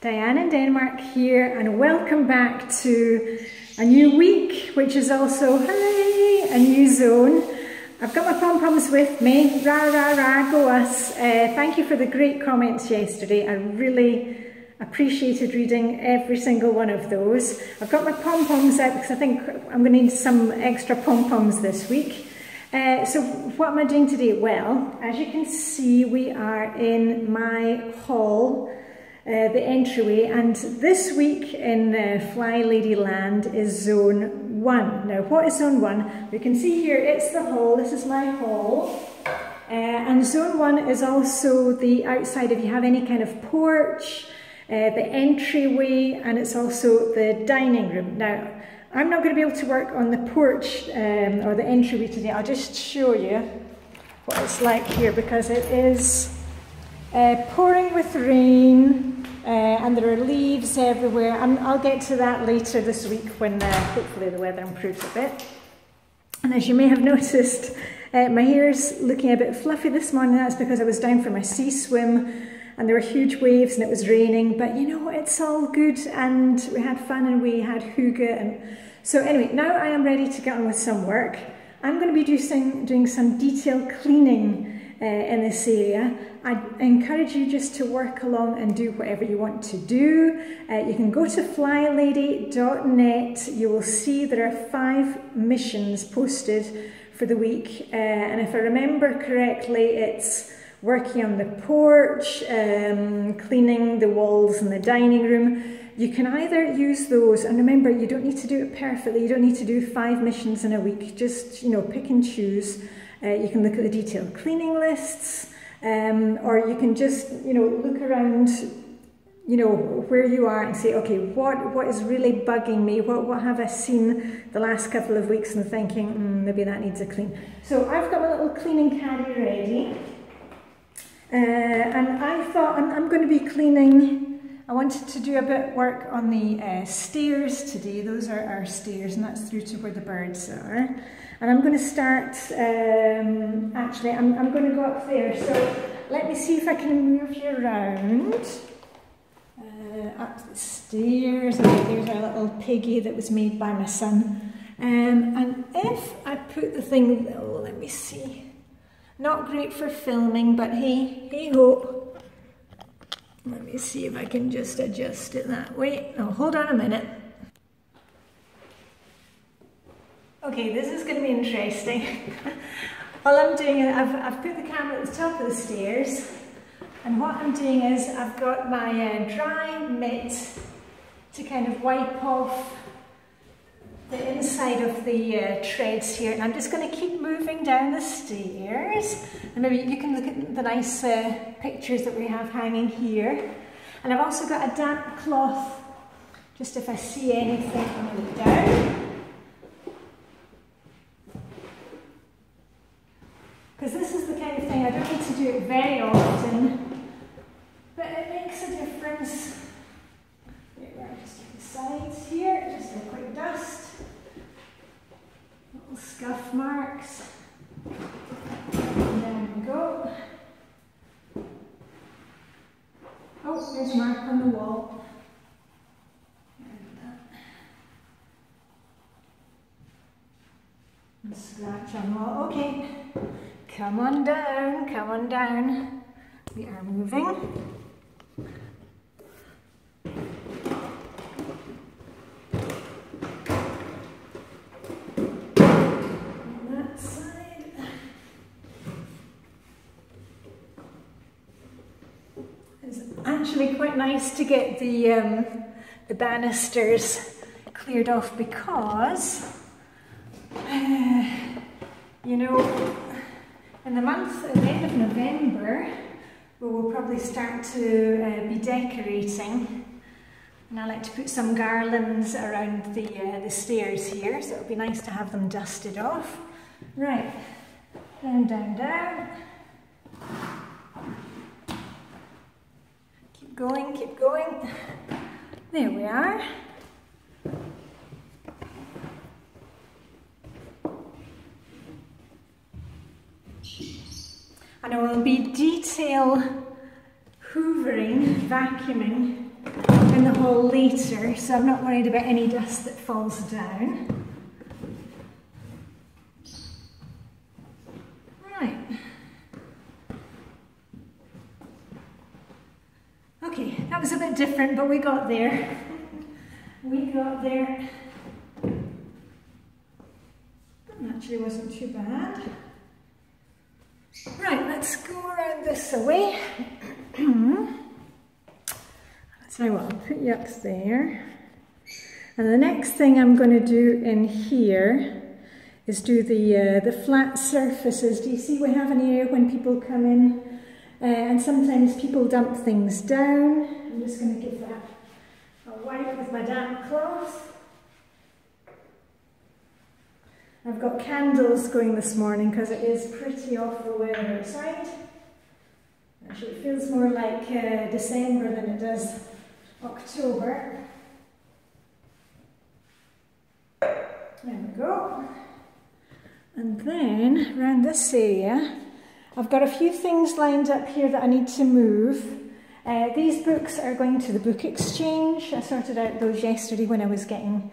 Diane in Denmark here, and welcome back to a new week, which is also, hooray, a new zone. I've got my pom-poms with me, rah rah rah, go us. Thank you for the great comments yesterday. I really appreciated reading every single one of those. I've got my pom-poms out because I think I'm going to need some extra pom-poms this week. So what am I doing today? Well, as you can see, we are in my hall, the entryway, and this week in Flylady Land is Zone 1. Now, what is Zone 1? You can see here, it's the hall, this is my hall, and Zone 1 is also the outside if you have any kind of porch, the entryway, and it's also the dining room. Now, I'm not going to be able to work on the porch or the entryway today. I'll just show you what it's like here because it is pouring with rain and there are leaves everywhere. I'll get to that later this week when hopefully the weather improves a bit. And as you may have noticed, my hair's looking a bit fluffy this morning. That's because I was down for my sea swim and there were huge waves and it was raining, but you know, it's all good and we had fun and we had hygge. And so anyway, now I am ready to get on with some work. I'm going to be doing some detailed cleaning in this area. I encourage you just to work along and do whatever you want to do. You can go to flylady.net. You will see there are 5 missions posted for the week. And if I remember correctly, it's working on the porch, cleaning the walls in the dining room. You can either use those, and remember, you don't need to do it perfectly. You don't need to do 5 missions in a week. Just, you know, pick and choose. You can look at the detailed cleaning lists, or you can just, you know, look around, you know, where you are and say, okay, what is really bugging me? What have I seen the last couple of weeks and thinking, maybe that needs a clean. So I've got my little cleaning caddy ready. And I thought I'm going to be cleaning. I wanted to do a bit of work on the stairs today. Those are our stairs, and that's through to where the birds are. And I'm going to start, actually, I'm going to go up there. So let me see if I can move you around. Up the stairs. Okay, there's our little piggy that was made by my son. And if I put the thing, oh, let me see. Not great for filming, but hey ho. Let me see if I can just adjust it that way. Oh, hold on a minute. Okay, this is going to be interesting. All I'm doing is I've put the camera at the top of the stairs, and what I'm doing is I've got my dry mitt to kind of wipe off the inside of the treads here, and I'm just going to keep moving down the stairs, and maybe you can look at the nice pictures that we have hanging here. And I've also got a damp cloth, just if I see anything. I'm going to look down, because this is the kind of thing I don't need to do it very often, but it makes a difference. There we are, just at the sides here, just a quick dust. Little scuff marks. And there we go. Oh, there's a mark on the wall. And scratch on the wall. Okay. Come on down, come on down. We are moving. Actually quite nice to get the banisters cleared off because you know, in the month at the end of November we will probably start to be decorating, and I like to put some garlands around the stairs here, so it'll be nice to have them dusted off. Right, down, down, down. Keep going. There we are. And I will be detail hoovering, vacuuming haul later, so I'm not worried about any dust that falls down. Right. Okay, that was a bit different, but we got there. We got there. That actually wasn't too bad. Right, let's go around this way. So I'll put you up there. And the next thing I'm going to do in here is do the flat surfaces. Do you see we have an area when people come in and sometimes people dump things down. I'm just going to give that a wipe with my damp cloth. I've got candles going this morning because it is pretty awful weather outside. Actually, it feels more like December than it does October. There we go. And then around this area, I've got a few things lined up here that I need to move. These books are going to the book exchange. I sorted out those yesterday when I was going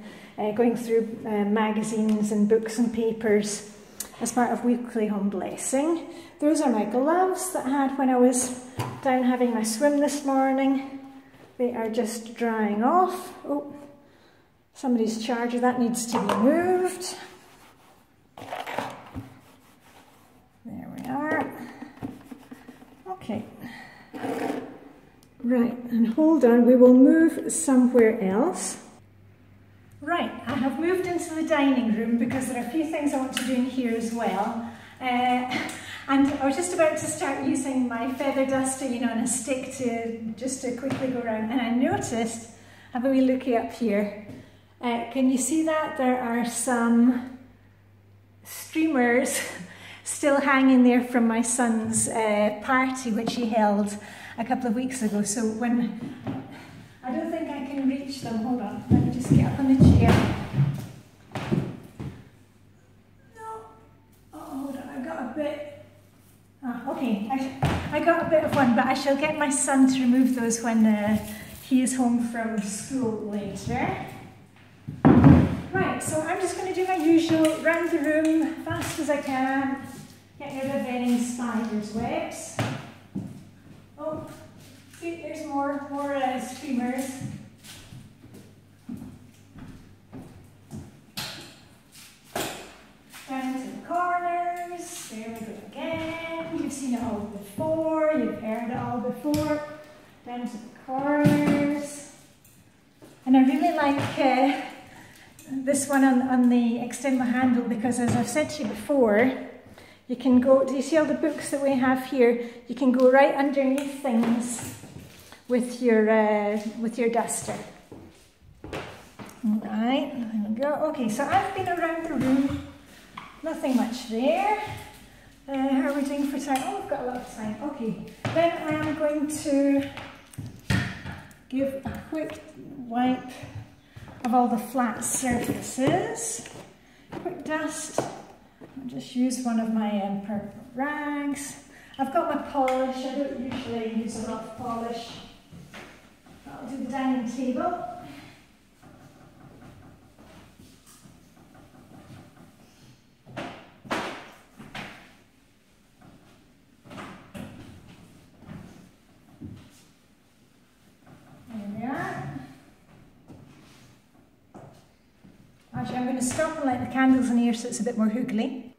through magazines and books and papers as part of weekly home blessing. Those are my gloves that I had when I was down having my swim this morning. They are just drying off. Oh, somebody's charger, that needs to be moved. There we are. Okay. Right, and hold on, we will move somewhere else. Right, I have moved into the dining room because there are a few things I want to do in here as well. And I was just about to start using my feather duster, you know, on a stick just to quickly go around. And I noticed, have a wee looky up here. Can you see that? There are some streamers still hanging there from my son's party, which he held a couple of weeks ago. So when, I don't think I can reach them. Hold on, let me just get up on the chair. No, oh, hold on, I got a bit. Okay, I got a bit of one, but I shall get my son to remove those when he is home from school later. Right, so I'm just going to do my usual, round the room, fast as I can, get rid of any spider's webs. Oh, see, there's more streamers. Down to the corners, there we go again. You've seen it all before, you've heard it all before. Down to the corners. And I really like this one on the extend my handle because, as I've said to you before, you can go, do you see all the books that we have here? You can go right underneath things with your duster. All right, there we go. Okay, so I've been around the room. Nothing much there. How are we doing for time? Oh, we've got a lot of time. Okay, then I am going to give a quick wipe of all the flat surfaces. Quick dust. I'll just use one of my purple rags. I've got my polish. I don't usually use a lot of polish. I'll do the dining table. Actually, I'm going to stop and light the candles in here so it's a bit more hoogly.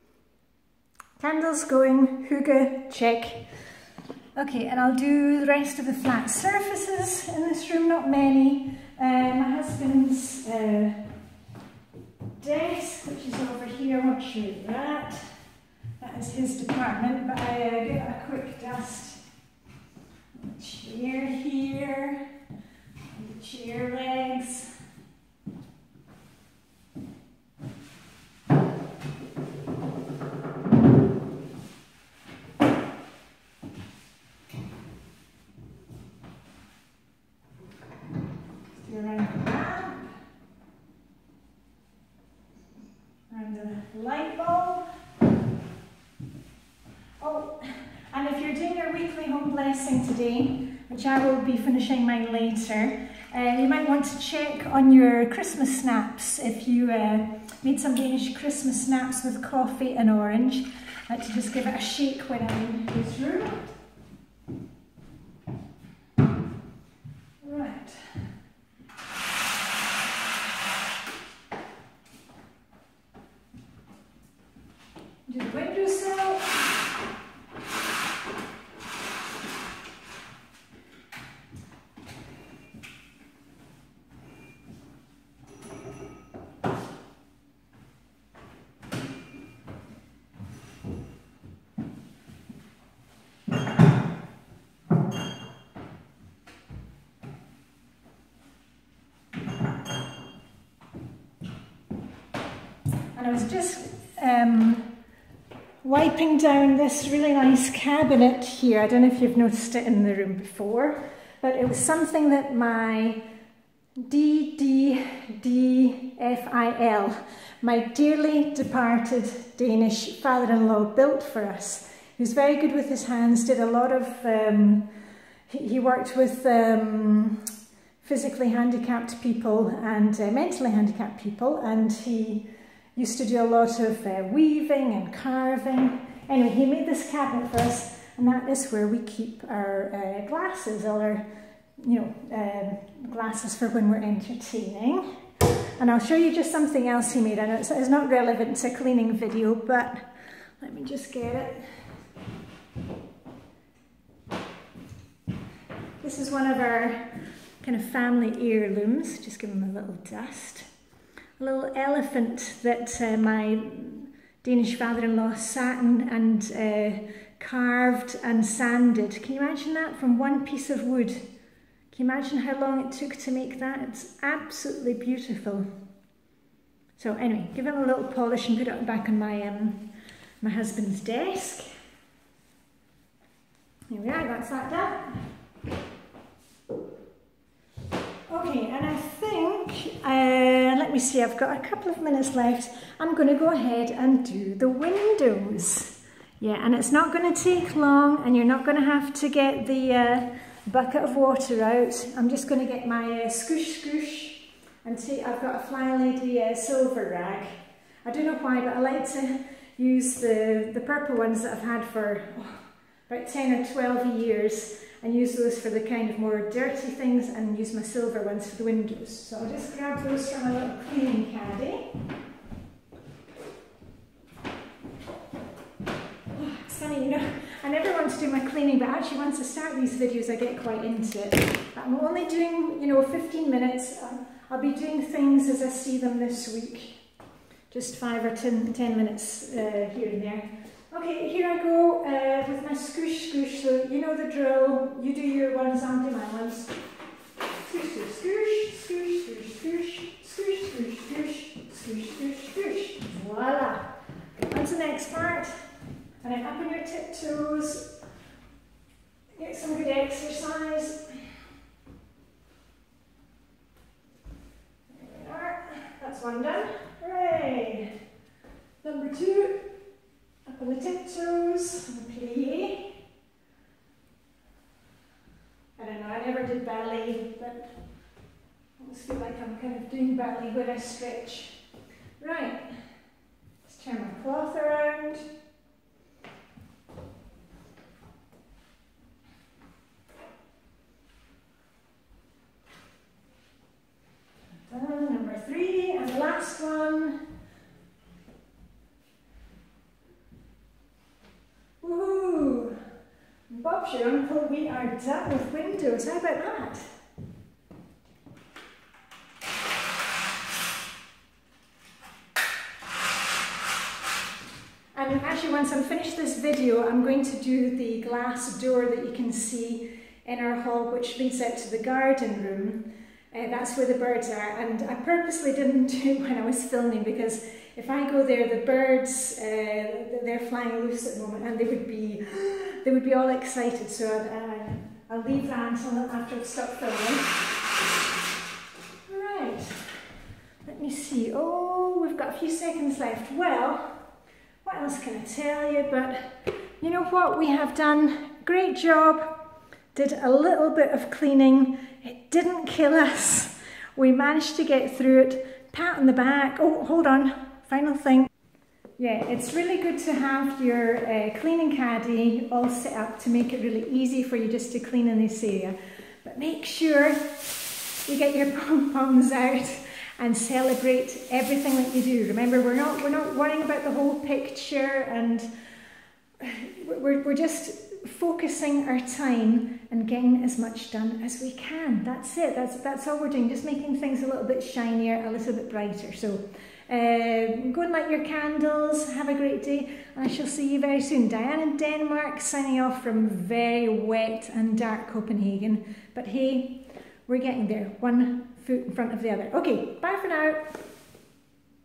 Candles going, hookah, check. Okay, and I'll do the rest of the flat surfaces in this room, not many. My husband's desk, which is over here, I won't show you that. That is his department, but I give it a quick dust. The chair here, the chair legs. Light bulb. Oh, and if you're doing your weekly home blessing today, which I will be finishing mine later, You might want to check on your Christmas snaps if you made some Danish Christmas snaps with coffee and orange. I like to just give it a shake when I'm through. Right. Do the windowsill. And I was just wiping down this really nice cabinet here. I don't know if you've noticed it in the room before, but it was something that my DDDFIL, my dearly departed Danish father-in-law, built for us. He was very good with his hands, did a lot of, he worked with physically handicapped people and mentally handicapped people, and he used to do a lot of weaving and carving. Anyway, he made this cabinet for us, and that is where we keep our glasses, all our, glasses for when we're entertaining. And I'll show you just something else he made. I know it's not relevant to a cleaning video, but let me just get it. This is one of our kind of family heirlooms. Just give him a little dust. A little elephant that my Danish father-in-law sat and carved and sanded. Can you imagine that, from one piece of wood? Can you imagine how long it took to make that? It's absolutely beautiful. So anyway, give it a little polish and put it back on my husband's desk. Here we are, that's that done. Okay, and I think, let me see, I've got a couple of minutes left. I'm going to go ahead and do the windows. Yeah, and it's not going to take long, and you're not going to have to get the bucket of water out. I'm just going to get my scoosh scoosh, and see, I've got a Flylady silver rag. I don't know why, but I like to use the purple ones that I've had for about 10 or 12 years, and use those for the kind of more dirty things, and use my silver ones for the windows. So I'll just grab those from a little cleaning caddy. Oh, it's funny, I never want to do my cleaning, but actually once I start these videos I get quite into it. I'm only doing, 15 minutes. I'll be doing things as I see them this week. Just 5 or 10 minutes here and there. Okay, here I go with my scoosh scoosh, so you know the drill, you do your ones, I'll do my ones. Scoosh, scoosh, scoosh, scoosh, scoosh, scoosh, scoosh, scoosh, scoosh, scoosh, scoosh. Voila! On to the next part, and then up on your tiptoes, get some good exercise. There we are, that's one done. Hooray! Number 2. Up on the tiptoes, and the plie. I don't know, I never did ballet, but I always feel like I'm kind of doing ballet when I stretch. Right, let's turn my cloth around. Done, number 3, and the last one. Woohoo! Bob's your uncle, we are done with windows. How about that? And actually, once I'm finished this video, I'm going to do the glass door that you can see in our hall, which leads out to the garden room. That's where the birds are, and I purposely didn't do it when I was filming, because if I go there, the birds, they're flying loose at the moment, and they would be all excited, so I'll leave that until after I've stopped filming. Right, let me see, oh, we've got a few seconds left. Well, what else can I tell you, but you know what, we have done a great job did a little bit of cleaning. It didn't kill us. We managed to get through it. Pat on the back. Oh, hold on. Final thing. Yeah, it's really good to have your cleaning caddy all set up to make it really easy for you just to clean in this area. But make sure you get your pom-poms out and celebrate everything that you do. Remember, we're not worrying about the whole picture, and we're just focusing our time and getting as much done as we can. That's it. That's all we're doing. Just making things a little bit shinier, a little bit brighter. So go and light your candles. Have a great day, and I shall see you very soon. Diane in Denmark signing off from very wet and dark Copenhagen. But hey, we're getting there. One foot in front of the other. Okay, bye for now.